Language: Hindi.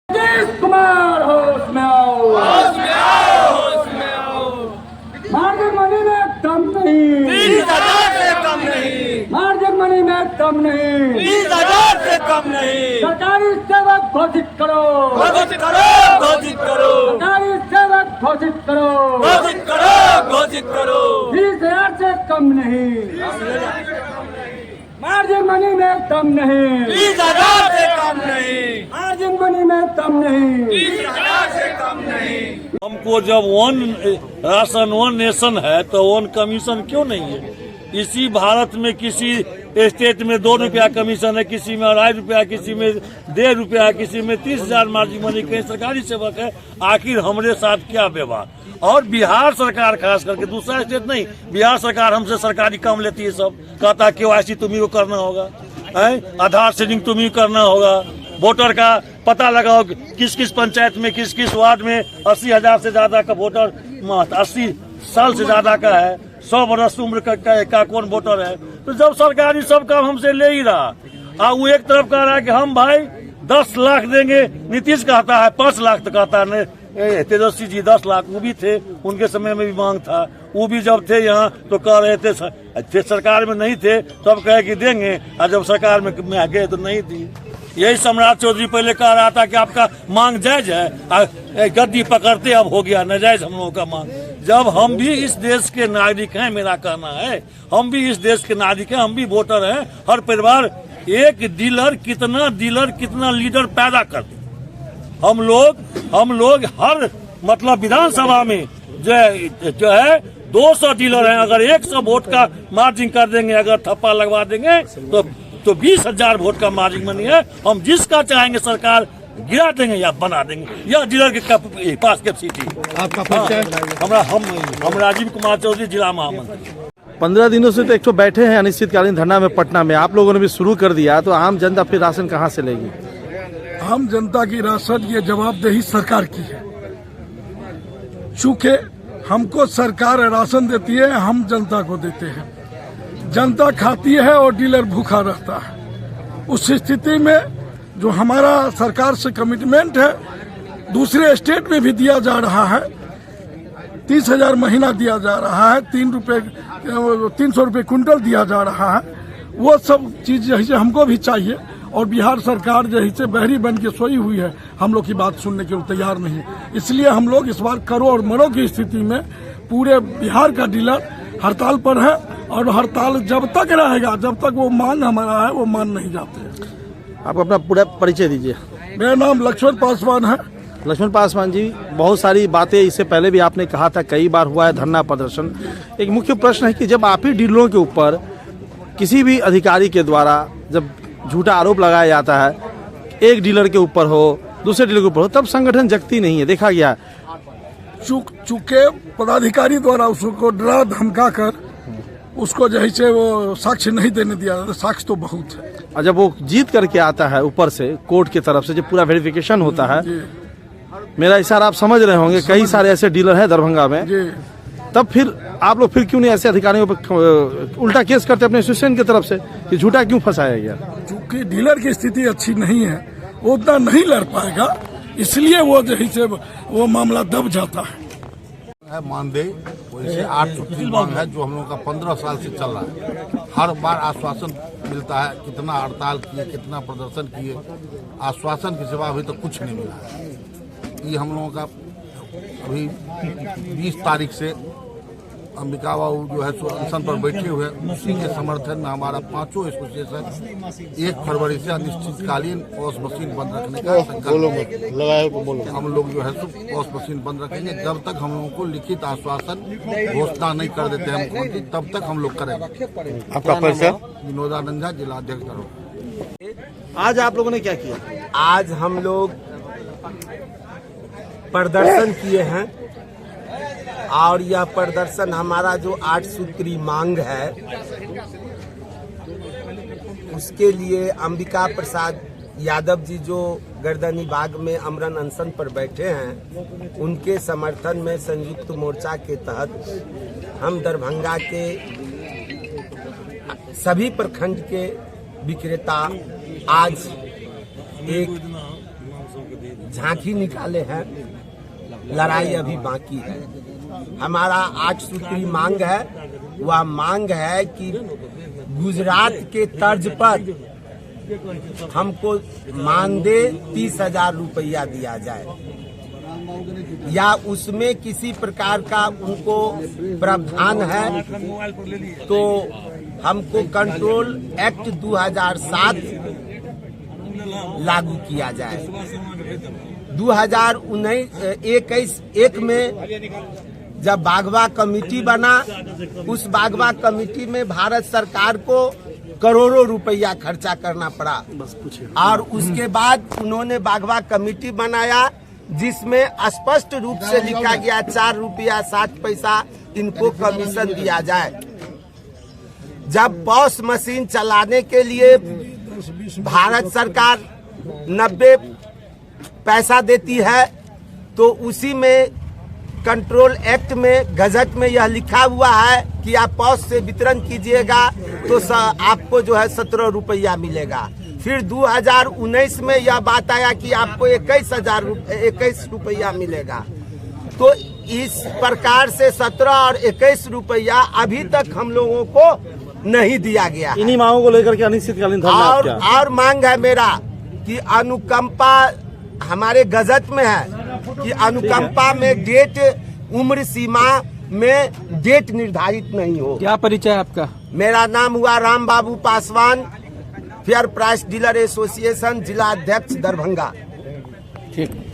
नीतीश कुमार होश में आओ, मार्जिन मनी में कम नहीं, 20,000 से कम नहीं, मार्जिन मनी में कम नहीं, 20,000 से कम नहीं। सरकारी सेवक घोषित करो, घोषित करो, घोषित करो, सरकारी सेवक घोषित करो, घोषित करो, घोषित करो। 20,000 से कम नहीं, मार्जिन मनी में कम नहीं, 20,000 से कम नहीं, मार्जिन मनी में कम नहीं, 20,000 से कम नहीं। हमको जब वन राशन वन नेशन है तो वन कमीशन क्यों नहीं है? इसी भारत में किसी स्टेट में 2 रुपया कमीशन है, किसी में 2.5 रुपया, किसी में 1.5 रुपया, किसी में 30,000 मार्जिन मनी। कहीं सरकारी सेवक है, आखिर हमारे साथ क्या व्यवहार? और बिहार सरकार खास करके, दूसरा स्टेट नहीं, बिहार सरकार हमसे सरकारी कम लेती है। सब कहता है KYC तुम्ही को करना होगा, आधार सीडिंग तुम्ही करना होगा, वोटर का पता लगाओ किस किस पंचायत में किस किस वार्ड में 80,000 से ज्यादा का वोटर, 80 साल से ज्यादा का है, 100 वर्ष उम्र का कौन वोटर है। तो जब सरकारी सब काम हमसे ले ही रहा, वो एक तरफ कह रहा है कि हम भाई 10 लाख देंगे, नीतीश कहता है 5 लाख तो कहता है तेजस्वी जी 10 लाख, वो भी थे, उनके समय में भी मांग था, वो भी जब थे यहाँ तो कह रहे थे सरकार में नहीं थे तब कहे कि देंगे, और जब सरकार में गए तो नहीं दी। यही सम्राट चौधरी पहले कह रहा था कि आपका मांग जायज है, गद्दी पकड़ते अब हो गया नाजायज हम लोगों का मांग। जब हम भी इस देश के नागरिक हैं, मेरा कहना है हम भी इस देश के नागरिक हैं, हम भी वोटर हैं। हर परिवार एक डीलर कितना लीडर पैदा करते। हम लोग हर मतलब विधानसभा में जो है 200 डीलर हैं। अगर 100 वोट का मार्जिन कर देंगे, अगर थप्पा लगवा देंगे तो 20,000 वोट का मार्जिन मनी है। हम जिसका चाहेंगे सरकार गिरा देंगे या बना देंगे, यह डीलर के पास कैपेसिटी। आपका परिचय? हम राजीव कुमार चौधरी, जिला महामंत्री। 15 दिनों से तो एक तो बैठे हैं अनिश्चितकालीन धरना में पटना में, आप लोगों ने भी शुरू कर दिया, तो आम जनता फिर राशन कहाँ से लेगी? आम जनता की राशन ये जवाबदेही सरकार की है। चूँकि हमको सरकार राशन देती है, हम जनता को देते हैं, जनता खाती है और डीलर भूखा रहता है। उस स्थिति में जो हमारा सरकार से कमिटमेंट है, दूसरे स्टेट में भी दिया जा रहा है, 30,000 महीना दिया जा रहा है, 300 रुपये क्विंटल दिया जा रहा है। वो सब चीज यही से हमको भी चाहिए। और बिहार सरकार यही से बहरी बन के सोई हुई है, हम लोग की बात सुनने के लिए तैयार नहीं। इसलिए हम लोग इस बार करो और मरो की स्थिति में पूरे बिहार का डीलर हड़ताल पर है, और हड़ताल जब तक रहेगा, जब तक वो मांग हमारा है वो मान नहीं जाते। आप अपना पूरा परिचय दीजिए। मेरा नाम लक्ष्मण पासवान है। लक्ष्मण पासवान जी, बहुत सारी बातें इससे पहले भी आपने कहा था, कई बार हुआ है धरना प्रदर्शन। एक मुख्य प्रश्न है कि जब आप ही डीलरों के ऊपर किसी भी अधिकारी के द्वारा जब झूठा आरोप लगाया जाता है, एक डीलर के ऊपर हो, दूसरे डीलर के ऊपर हो, तब संगठन जगती नहीं है, देखा गया। चूंकि पदाधिकारी द्वारा उसको डरा धमका कर उसको जैसे वो साक्ष्य नहीं देने दिया जाता, साक्ष्य तो बहुत है। और जब वो जीत करके आता है ऊपर से कोर्ट की तरफ से, जब पूरा वेरिफिकेशन होता है, मेरा इशारा आप समझ रहे होंगे, कई सारे ऐसे डीलर हैं दरभंगा में, तब फिर आप लोग फिर क्यों नहीं ऐसे अधिकारियों पर उल्टा केस करते अपने एसोसिएशन की तरफ से कि झूठा क्यों फंसाया गया? चूंकि डीलर की स्थिति अच्छी नहीं है, वो उतना नहीं लड़ पाएगा, इसलिए वो जही से वो मामला दब जाता है। मानदेय वैसे 8 सूत्री मांग है, जो हम लोगों का 15 साल से चल रहा है। हर बार आश्वासन मिलता है, कितना हड़ताल किए, कितना प्रदर्शन किए, आश्वासन के सिवा अभी तक कुछ नहीं मिला है। ये हम लोगों का अभी 20 तारीख से अंबिका बाबू जो है सो अनशन पर बैठे हुए, उसी के समर्थन में हमारा 5 एसोसिएशन 1 फरवरी से अनिश्चितकालीन पॉस मशीन बंद रखने का संकल्प। हम लोग जो है सो पॉस मशीन बंद रखेंगे जब तक हम लोगों को लिखित आश्वासन घोषणा नहीं कर देते हैं मुख्यमंत्री, तब तक हम लोग करेंगे। आपका परिचय? विनोदानंद झा, जिला अध्यक्ष। आज आप लोगों ने क्या किया? आज हम लोग प्रदर्शन किए हैं, और यह प्रदर्शन हमारा जो 8 सूत्री मांग है, उसके लिए अंबिका प्रसाद यादव जी जो गर्दनी बाग में अमरन अनशन पर बैठे हैं, उनके समर्थन में संयुक्त मोर्चा के तहत हम दरभंगा के सभी प्रखंड के विक्रेता आज एक झांकी निकाले हैं। लड़ाई अभी बाकी है। हमारा 8 सूत्री मांग है। वह मांग है कि गुजरात के तर्ज पर हमको मानदेय 30,000 रुपया दिया जाए या उसमें किसी प्रकार का उनको प्रावधान है तो हमको कंट्रोल एक्ट 2007 लागू किया जाए। 2021 में जब बागवा कमेटी बना, उस बागवा कमेटी में भारत सरकार को करोड़ों रुपया खर्चा करना पड़ा और उसके बाद उन्होंने बागवा कमेटी बनाया जिसमें स्पष्ट रूप से लिखा गया 4 रुपया 60 पैसा इनको कमीशन दिया जाए। जब पॉस मशीन चलाने के लिए भारत सरकार 90 पैसा देती है तो उसी में कंट्रोल एक्ट में गजट में यह लिखा हुआ है कि आप पॉस से वितरण कीजिएगा तो आपको जो है 17 रुपया मिलेगा। फिर 2019 में यह बात आया कि आपको 21 रुपया मिलेगा। तो इस प्रकार से 17 और 21 रुपया अभी तक हम लोगों को नहीं दिया गया है। इन्हीं मांगों को लेकर के अनिश्चितकालीन धरना और मांग है मेरा कि अनुकंपा हमारे गजट में है कि अनुकंपा में डेट उम्र सीमा में डेट निर्धारित नहीं हो। क्या परिचय है आपका? मेरा नाम हुआ Ram Babu Paswan, fair price dealer association जिला अध्यक्ष दरभंगा। ठीक।